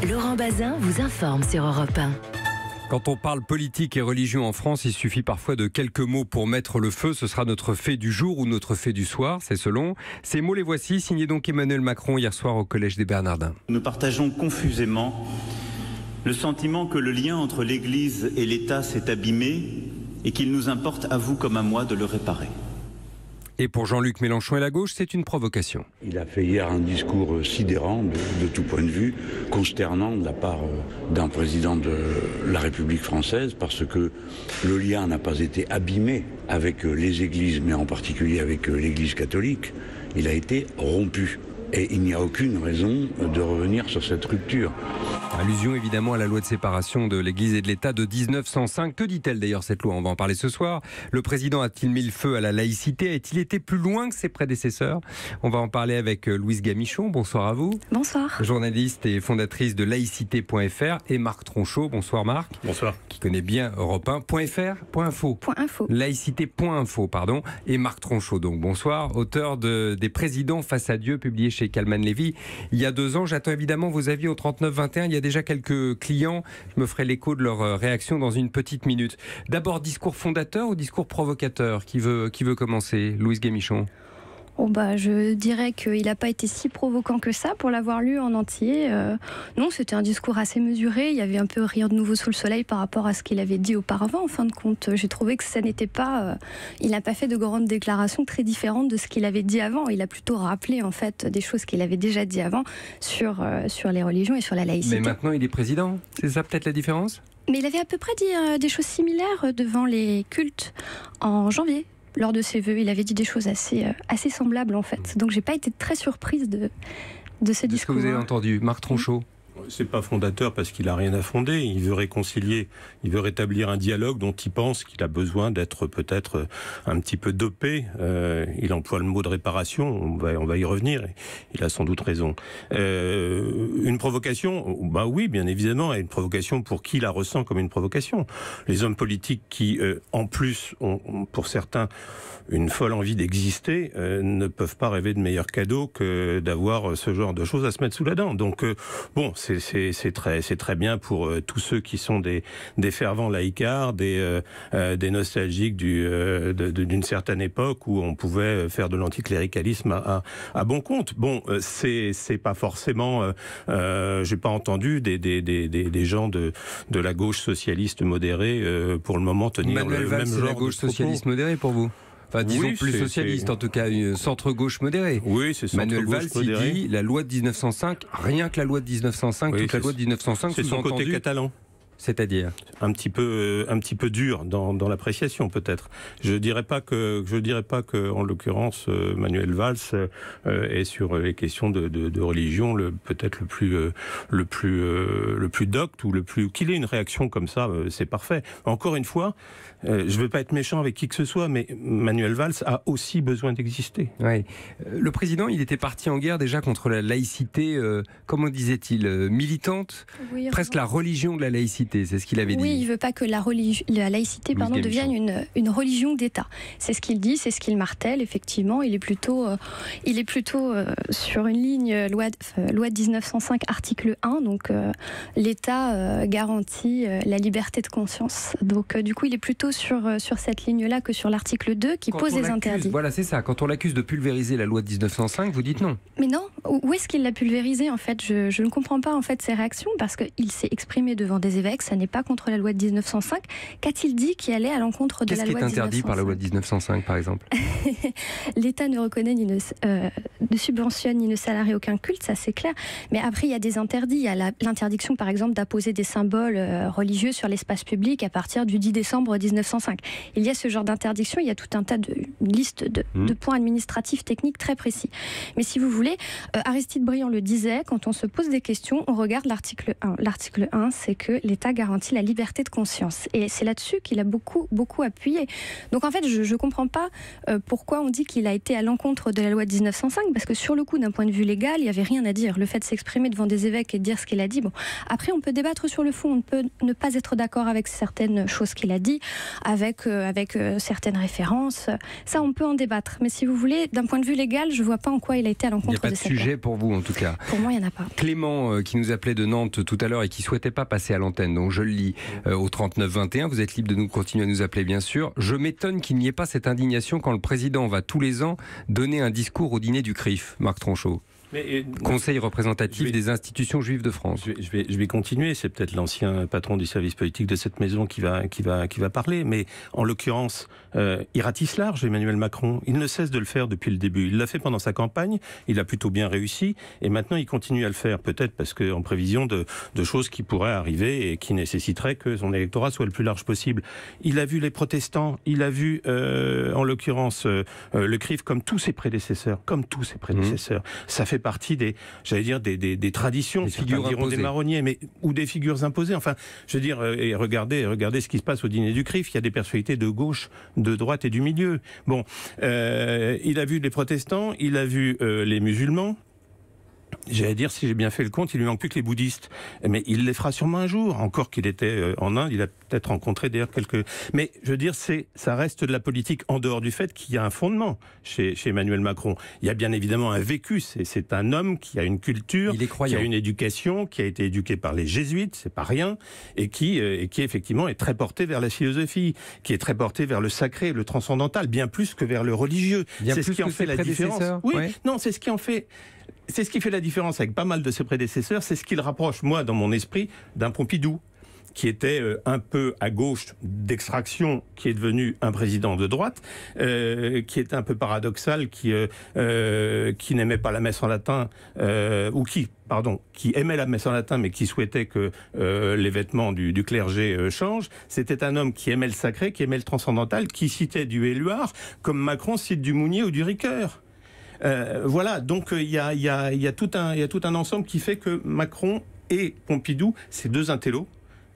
Laurent Bazin vous informe sur Europe 1. Quand on parle politique et religion en France, il suffit parfois de quelques mots pour mettre le feu. Ce sera notre fait du jour ou notre fait du soir, c'est selon. Ces mots, les voici, signés donc Emmanuel Macron hier soir au Collège des Bernardins. Nous partageons confusément le sentiment que le lien entre l'Église et l'État s'est abîmé et qu'il nous importe à vous comme à moi de le réparer. Et pour Jean-Luc Mélenchon et la gauche, c'est une provocation. Il a fait hier un discours sidérant de tout point de vue, consternant de la part d'un président de la République française, parce que le lien n'a pas été abîmé avec les églises, mais en particulier avec l'Église catholique. Il a été rompu. Et il n'y a aucune raison de revenir sur cette rupture. Allusion évidemment à la loi de séparation de l'Église et de l'État de 1905. Que dit-elle d'ailleurs cette loi? On va en parler ce soir. Le président a-t-il mis le feu à la laïcité? A-t-il été plus loin que ses prédécesseurs? On va en parler avec Louise Gamichon. Bonsoir à vous. Bonsoir. Journaliste et fondatrice de laïcité.fr, et Marc Tronchot. Bonsoir Marc. Bonsoir. Qui connaît bien Europe 1.fr.info. .info. Laïcité.info, pardon. Et Marc Tronchot, donc bonsoir. Auteur des Présidents face à Dieu, publié chez Calman Lévy il y a 2 ans. J'attends évidemment vos avis au 39-21. Il y a déjà quelques clients. Je me ferai l'écho de leur réaction dans une petite minute. D'abord, discours fondateur ou discours provocateur? Qui veut commencer? Louise Gamichon. Je dirais qu'il n'a pas été si provoquant que ça pour l'avoir lu en entier. Non, c'était un discours assez mesuré. Il y avait un peu rien de nouveau sous le soleil par rapport à ce qu'il avait dit auparavant. En fin de compte, j'ai trouvé que ça n'était pas... il n'a pas fait de grandes déclarations très différentes de ce qu'il avait dit avant. Il a plutôt rappelé en fait des choses qu'il avait déjà dit avant sur les religions et sur la laïcité. Mais maintenant, il est président. C'est ça peut-être la différence? Mais il avait à peu près dit des choses similaires devant les cultes en janvier. Lors de ses vœux, il avait dit des choses assez semblables en fait. Donc j'ai pas été très surprise de ce discours. Ce que vous avez entendu, Marc Tronchot. C'est pas fondateur parce qu'il a rien à fonder. Il veut réconcilier, il veut rétablir un dialogue dont il pense qu'il a besoin d'être peut-être un petit peu dopé. Il emploie le mot de réparation. On va y revenir. Il a sans doute raison. Une provocation, bah oui, bien évidemment, et une provocation pour qui la ressent comme une provocation. Les hommes politiques qui, en plus, ont pour certains une folle envie d'exister, ne peuvent pas rêver de meilleur cadeau que d'avoir ce genre de choses à se mettre sous la dent. Donc c'est très bien pour tous ceux qui sont des fervents laïcards, des nostalgiques d'une certaine époque où on pouvait faire de l'anticléricalisme à bon compte. Bon, c'est pas forcément... j'ai pas entendu des gens de la gauche socialiste modérée pour le moment tenir Manuel le Valls, même c'est genre la gauche de propos. socialiste modérée pour vous? Enfin, disons Oui, plus socialiste, en tout cas, centre-gauche modérée. Oui, c'est Manuel Valls, centre-gauche modéré. il dit la loi de 1905, rien que la loi de 1905, Oui, toute la loi de 1905, c'est son côté catalan. C'est-à-dire un petit peu dur dans l'appréciation peut-être. Je dirais pas que en l'occurrence Manuel Valls est sur les questions de religion peut-être le plus docte ou qu'il ait une réaction comme ça, c'est parfait. Encore une fois, je veux pas être méchant avec qui que ce soit, mais Manuel Valls a aussi besoin d'exister. Oui. Le président, il était parti en guerre déjà contre la laïcité, comment disait-il, militante, Oui, presque la religion de la laïcité. C'est ce qu'il avait dit. Oui, il ne veut pas que la laïcité devienne une religion d'État. C'est ce qu'il dit, c'est ce qu'il martèle. Effectivement, il est plutôt sur une ligne loi de 1905, article 1. Donc, l'État garantit la liberté de conscience. Donc, du coup, il est plutôt sur cette ligne-là que sur l'article 2 qui pose des interdits. Voilà, c'est ça. Quand on l'accuse de pulvériser la loi de 1905, vous dites non. Mais non, où est-ce qu'il l'a pulvérisé en fait? Je ne comprends pas en fait ses réactions parce qu'il s'est exprimé devant des évêques. Ça n'est pas contre la loi de 1905. Qu'a-t-il dit qui allait à l'encontre de la loi de 1905? Qu'est-ce qui est interdit par la loi de 1905, par exemple? L'État ne reconnaît ni ne subventionne ni ne salarie aucun culte, ça c'est clair. Mais après, il y a des interdits. Il y a l'interdiction, par exemple, d'apposer des symboles religieux sur l'espace public à partir du 10 décembre 1905. Il y a ce genre d'interdiction. Il y a tout un tas une liste de points administratifs, techniques très précis. Mais si vous voulez, Aristide Briand le disait, quand on se pose des questions, on regarde l'article 1. L'article 1, c'est que l'État l'État garantit la liberté de conscience. Et c'est là-dessus qu'il a beaucoup appuyé. Donc en fait, je ne comprends pas pourquoi on dit qu'il a été à l'encontre de la loi de 1905, parce que sur le coup, d'un point de vue légal, il n'y avait rien à dire. Le fait de s'exprimer devant des évêques et de dire ce qu'il a dit, bon. Après, on peut débattre sur le fond, on peut ne pas être d'accord avec certaines choses qu'il a dit, avec certaines références. Ça, on peut en débattre. Mais si vous voulez, d'un point de vue légal, je ne vois pas en quoi il a été à l'encontre de cette loi. Il n'y a pas de sujet pour vous, en tout cas. Pour moi, il n'y en a pas. Clément, qui nous appelait de Nantes tout à l'heure et qui ne souhaitait pas passer à l'antenne, donc je le lis au 39-21. Vous êtes libre de nous continuer à nous appeler, bien sûr. Je m'étonne qu'il n'y ait pas cette indignation quand le président va tous les ans donner un discours au dîner du CRIF, Marc Tronchot. Conseil représentatif des institutions juives de France. Je vais continuer. C'est peut-être l'ancien patron du service politique de cette maison qui va parler. Mais en l'occurrence, il ratisse large, Emmanuel Macron. Il ne cesse de le faire depuis le début. Il l'a fait pendant sa campagne. Il a plutôt bien réussi. Et maintenant, il continue à le faire. Peut-être parce qu'en prévision de choses qui pourraient arriver et qui nécessiteraient que son électorat soit le plus large possible. Il a vu les protestants. Il a vu, en l'occurrence, le CRIF comme tous ses prédécesseurs. Ça fait partie des traditions, certains diront des marronniers, ou des figures imposées. Enfin, je veux dire, et regardez ce qui se passe au dîner du CRIF. Il y a des personnalités de gauche, de droite et du milieu. Bon, il a vu les protestants, il a vu les musulmans. J'allais dire, si j'ai bien fait le compte, il lui manque plus que les bouddhistes. Mais il les fera sûrement un jour. Encore qu'il était en Inde, il a peut-être rencontré d'ailleurs quelques... Mais je veux dire, ça reste de la politique en dehors du fait qu'il y a un fondement chez Emmanuel Macron. Il y a bien évidemment un vécu. C'est un homme qui a une culture, qui a une éducation, qui a été éduqué par les jésuites, c'est pas rien, et qui effectivement est très porté vers la philosophie, qui est très porté vers le sacré, le transcendantal, bien plus que vers le religieux. C'est ce qui en fait la différence. Oui, ouais. Non, c'est ce qui en fait... C'est ce qui fait la différence avec pas mal de ses prédécesseurs, c'est ce qui le rapproche, moi, dans mon esprit, d'un Pompidou, qui était un peu à gauche d'extraction, qui est devenu un président de droite, qui était un peu paradoxal, qui n'aimait pas la messe en latin, qui aimait la messe en latin, mais qui souhaitait que les vêtements du clergé changent. C'était un homme qui aimait le sacré, qui aimait le transcendantal, qui citait du Éluard, comme Macron cite du Mounier ou du Ricoeur. Voilà, donc il y a tout un ensemble qui fait que Macron et Pompidou, c'est deux intellos,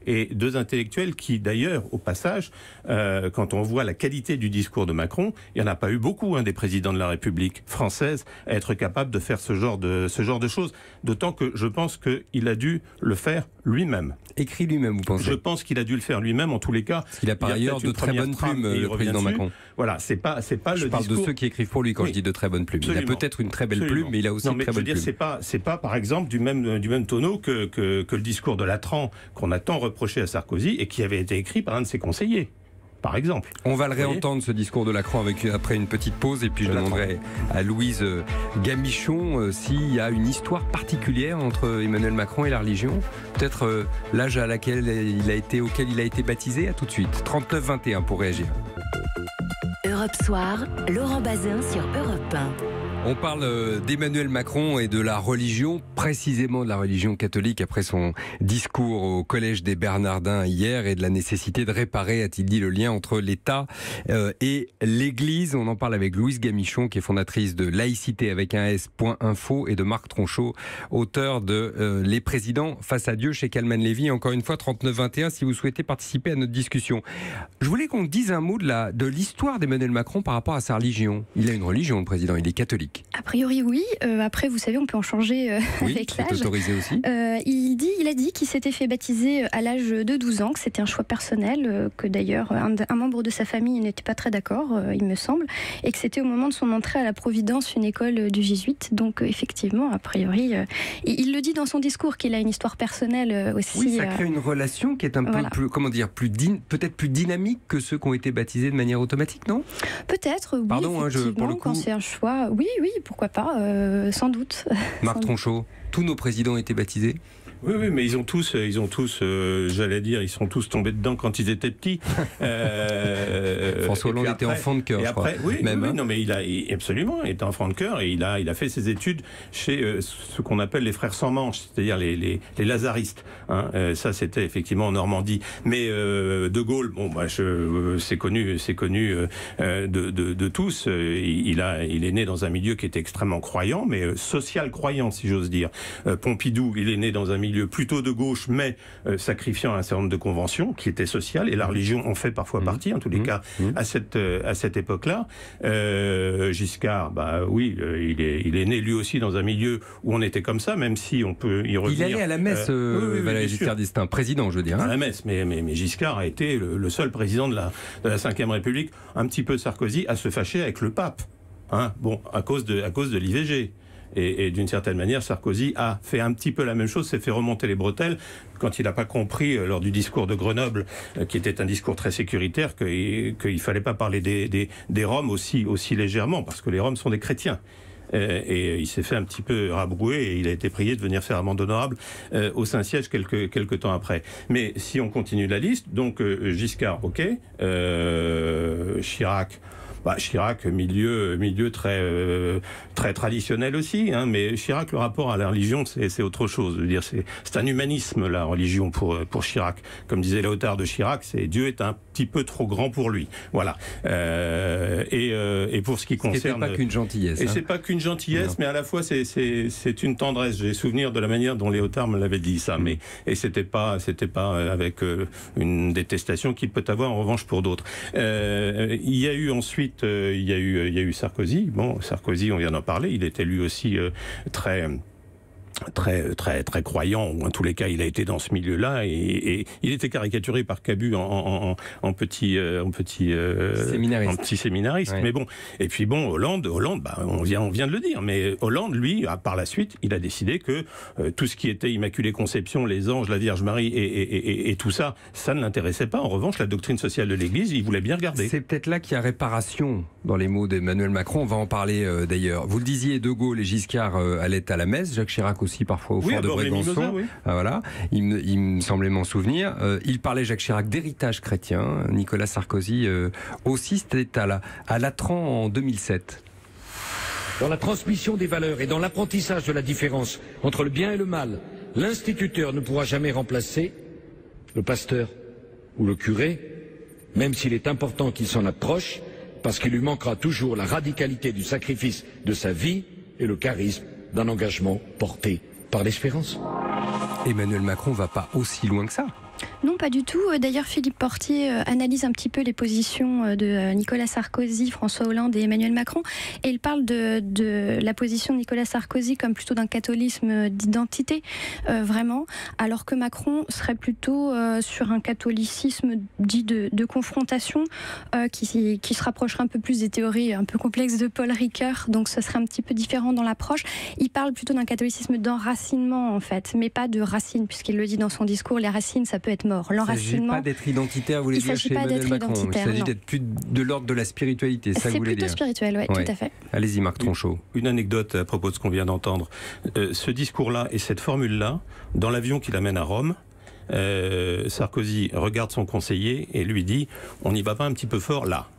et deux intellectuels qui, d'ailleurs, au passage, quand on voit la qualité du discours de Macron, il n'y en a pas eu beaucoup, des présidents de la République française à être capables de faire ce genre de choses. D'autant que je pense qu'il a dû le faire lui-même. Écrit lui-même, vous pensez? Je pense qu'il a dû le faire lui-même, en tous les cas. Parce qu'il a par ailleurs de très bonnes plumes, le président Macron. Voilà, c'est pas le discours... Je parle de ceux qui écrivent pour lui quand je dis de très bonnes plumes. Absolument. Il a peut-être une très belle plume, mais il a aussi une très bonne plume. C'est pas, par exemple, du même tonneau que le discours de Latran qu'on a tant reproché à Sarkozy et qui avait été écrit par un de ses conseillers. Par exemple. On va le réentendre, ce discours de Lacran, après une petite pause, et puis je demanderai à Louise Gamichon s'il y a une histoire particulière entre Emmanuel Macron et la religion. Peut-être l'âge auquel il a été baptisé. À tout de suite. 39-21 pour réagir. Europe Soir, Laurent Bazin sur Europe 1. On parle d'Emmanuel Macron et de la religion, précisément de la religion catholique, après son discours au Collège des Bernardins hier, et de la nécessité de réparer, a-t-il dit, le lien entre l'État et l'Église. On en parle avec Louise Gamichon, qui est fondatrice de Laïcité avec un S.info, et de Marc Tronchot, auteur de Les présidents face à Dieu chez Calman Lévy. Encore une fois, 39-21, si vous souhaitez participer à notre discussion. Je voulais qu'on dise un mot de l'histoire d'Emmanuel Macron par rapport à sa religion. Il a une religion, le président, il est catholique. A priori, oui. Après, vous savez, on peut en changer avec l'âge. C'est autorisé aussi. Il a dit qu'il s'était fait baptiser à l'âge de 12 ans, que c'était un choix personnel, que d'ailleurs un membre de sa famille n'était pas très d'accord, il me semble, et que c'était au moment de son entrée à la Providence, une école du jésuite. Donc effectivement, a priori, il le dit dans son discours qu'il a une histoire personnelle aussi. Oui, ça crée une relation qui est un peu plus, comment dire, peut-être plus dynamique que ceux qui ont été baptisés de manière automatique, non? Peut-être, oui. Pardon, pour le coup. Quand c'est un choix, oui, pourquoi pas, sans doute. Marc Tronchot, tous nos présidents ont été baptisés? Oui, mais ils ont tous, j'allais dire, ils sont tous tombés dedans quand ils étaient petits. François Hollande était enfant de cœur, je crois. Oui, non, mais il était enfant de cœur, et il a fait ses études chez ce qu'on appelle les frères sans manches, c'est-à-dire les lazaristes. Ça, c'était effectivement en Normandie. Mais De Gaulle, c'est connu de tous. Il est né dans un milieu qui était extrêmement croyant, mais social croyant, si j'ose dire. Pompidou, il est né dans un milieu milieu plutôt de gauche, mais sacrifiant un certain nombre de conventions qui étaient sociales, et la religion en fait parfois partie, en tous les cas, à cette époque-là. Giscard, oui, il est né lui aussi dans un milieu où on était comme ça, même si on peut y revenir. Il allait à la messe, Valéry Giscard d'Estaing, président, je veux dire. À la messe, mais Giscard a été le seul président de la Ve République, un petit peu Sarkozy, à se fâcher avec le pape, à cause de l'IVG. Et d'une certaine manière, Sarkozy a fait un petit peu la même chose, s'est fait remonter les bretelles quand il n'a pas compris, lors du discours de Grenoble, qui était un discours très sécuritaire, qu'il ne fallait pas parler des Roms aussi légèrement, parce que les Roms sont des chrétiens. Et il s'est fait un petit peu rabrouer et il a été prié de venir faire amende honorable au Saint-Siège quelques temps après. Mais si on continue la liste, donc Giscard, ok, Chirac... Chirac, milieu très traditionnel aussi, mais Chirac, le rapport à la religion, c'est autre chose. Je veux dire, c'est un humanisme, la religion, pour Chirac. Comme disait Léotard de Chirac, Dieu est un petit peu trop grand pour lui. Voilà. Et pour ce qui concerne... C'est pas qu'une gentillesse. Et c'est pas qu'une gentillesse, mais à la fois, c'est une tendresse. J'ai souvenir de la manière dont Léotard me l'avait dit, ça. Et c'était pas avec une détestation qu'il peut avoir, en revanche, pour d'autres. Il y a eu ensuite il y a eu Sarkozy. Bon, Sarkozy, on vient d'en parler. Il était lui aussi très croyant, ou en tous les cas il a été dans ce milieu-là, et il était caricaturé par Cabu en petit séminariste. Ouais. Mais bon, et puis bon, Hollande, on vient de le dire, mais Hollande, lui, par la suite, il a décidé que tout ce qui était Immaculée Conception, les anges, la Vierge Marie et tout ça, ça ne l'intéressait pas. En revanche, la doctrine sociale de l'Église, il voulait bien regarder. C'est peut-être là qu'il y a réparation dans les mots d'Emmanuel Macron. On va en parler d'ailleurs. Vous le disiez, De Gaulle et Giscard allaient à la messe, Jacques Chirac aussi parfois au fort de Brégançon. Oui. Voilà, il me semblait m'en souvenir. Il parlait, Jacques Chirac, d'héritage chrétien. Nicolas Sarkozy aussi, c'était à Latran en 2007. Dans la transmission des valeurs et dans l'apprentissage de la différence entre le bien et le mal, l'instituteur ne pourra jamais remplacer le pasteur ou le curé, même s'il est important qu'il s'en approche, parce qu'il lui manquera toujours la radicalité du sacrifice de sa vie et le charisme d'un engagement porté par l'espérance. Emmanuel Macron va pas aussi loin que ça. Non, pas du tout. D'ailleurs, Philippe Portier analyse un petit peu les positions de Nicolas Sarkozy, François Hollande et Emmanuel Macron. Et il parle de la position de Nicolas Sarkozy comme plutôt d'un catholicisme d'identité, vraiment, alors que Macron serait plutôt sur un catholicisme dit de confrontation, qui se rapprocherait un peu plus des théories un peu complexes de Paul Ricoeur. Donc, ce serait un petit peu différent dans l'approche. Il parle plutôt d'un catholicisme d'enracinement, en fait, mais pas de racines, puisqu'il le dit dans son discours, les racines, ça peut être mort. L'enracinement. Il ne s'agit pas d'être identitaire, vous voulez dire, chez Emmanuel Macron. Il s'agit d'être plus de l'ordre de la spiritualité, ça vous voulez dire. C'est plutôt spirituel, oui, tout à fait. Allez-y, Marc Tronchot. Une anecdote à propos de ce qu'on vient d'entendre. Ce discours-là et cette formule-là, dans l'avion qui l'amène à Rome, Sarkozy regarde son conseiller et lui dit « On n'y va pas un petit peu fort là ?»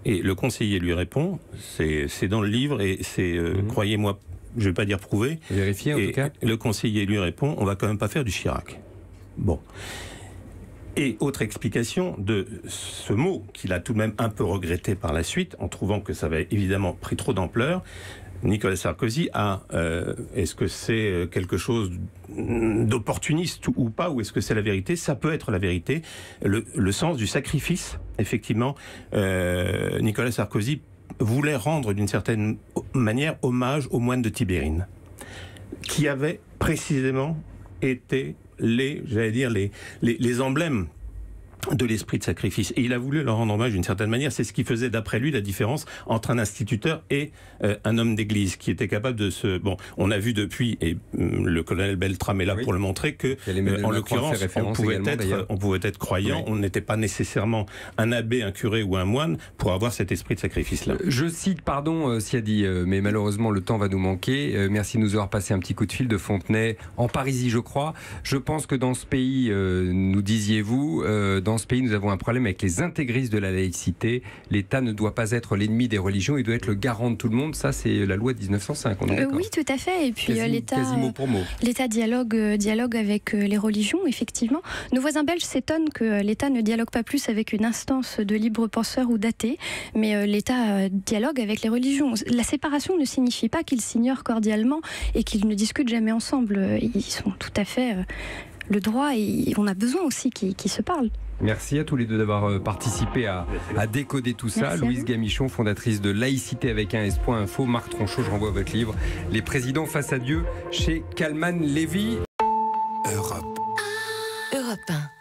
Et le conseiller lui répond, c'est dans le livre et c'est, croyez-moi, je ne vais pas dire prouvé. Vérifié en tout cas. Le conseiller lui répond « On va quand même pas faire du Chirac ». Bon. Et autre explication de ce mot qu'il a tout de même un peu regretté par la suite, en trouvant que ça avait évidemment pris trop d'ampleur, Nicolas Sarkozy a, est-ce que c'est quelque chose d'opportuniste ou pas, ou est-ce que c'est la vérité? Ça peut être la vérité. Le sens du sacrifice, effectivement, Nicolas Sarkozy voulait rendre d'une certaine manière hommage aux moines de Tibérine, qui avaient précisément été les emblèmes de l'esprit de sacrifice. Et il a voulu leur rendre hommage d'une certaine manière. C'est ce qui faisait, d'après lui, la différence entre un instituteur et un homme d'église, qui était capable de se... Bon, on a vu depuis, et le colonel Beltrame est là pour le montrer, que, en l'occurrence, on pouvait être croyant, on n'était pas nécessairement un abbé, un curé ou un moine pour avoir cet esprit de sacrifice-là. Je cite, pardon, Siadi, mais malheureusement, le temps va nous manquer. Merci de nous avoir passé un petit coup de fil de Fontenay, en Parisie, je crois. Je pense que dans ce pays, nous disiez-vous, dans dans ce pays, nous avons un problème avec les intégristes de la laïcité. L'État ne doit pas être l'ennemi des religions, il doit être le garant de tout le monde. Ça, c'est la loi de 1905, on est d'accord ? Oui, tout à fait. Et puis quasi mot pour mot. L'État dialogue avec les religions, effectivement. Nos voisins belges s'étonnent que l'État ne dialogue pas plus avec une instance de libres penseurs ou d'athées, mais l'État dialogue avec les religions. La séparation ne signifie pas qu'ils s'ignorent cordialement et qu'ils ne discutent jamais ensemble. Ils sont tout à fait le droit et on a besoin aussi qu'ils se parlent. Merci à tous les deux d'avoir participé à décoder tout ça. Merci Louise Gamichon, fondatrice de Laïcité avec un S.info. Marc Tronchot, je renvoie votre livre Les présidents face à Dieu chez Kalman Levy. Europe 1.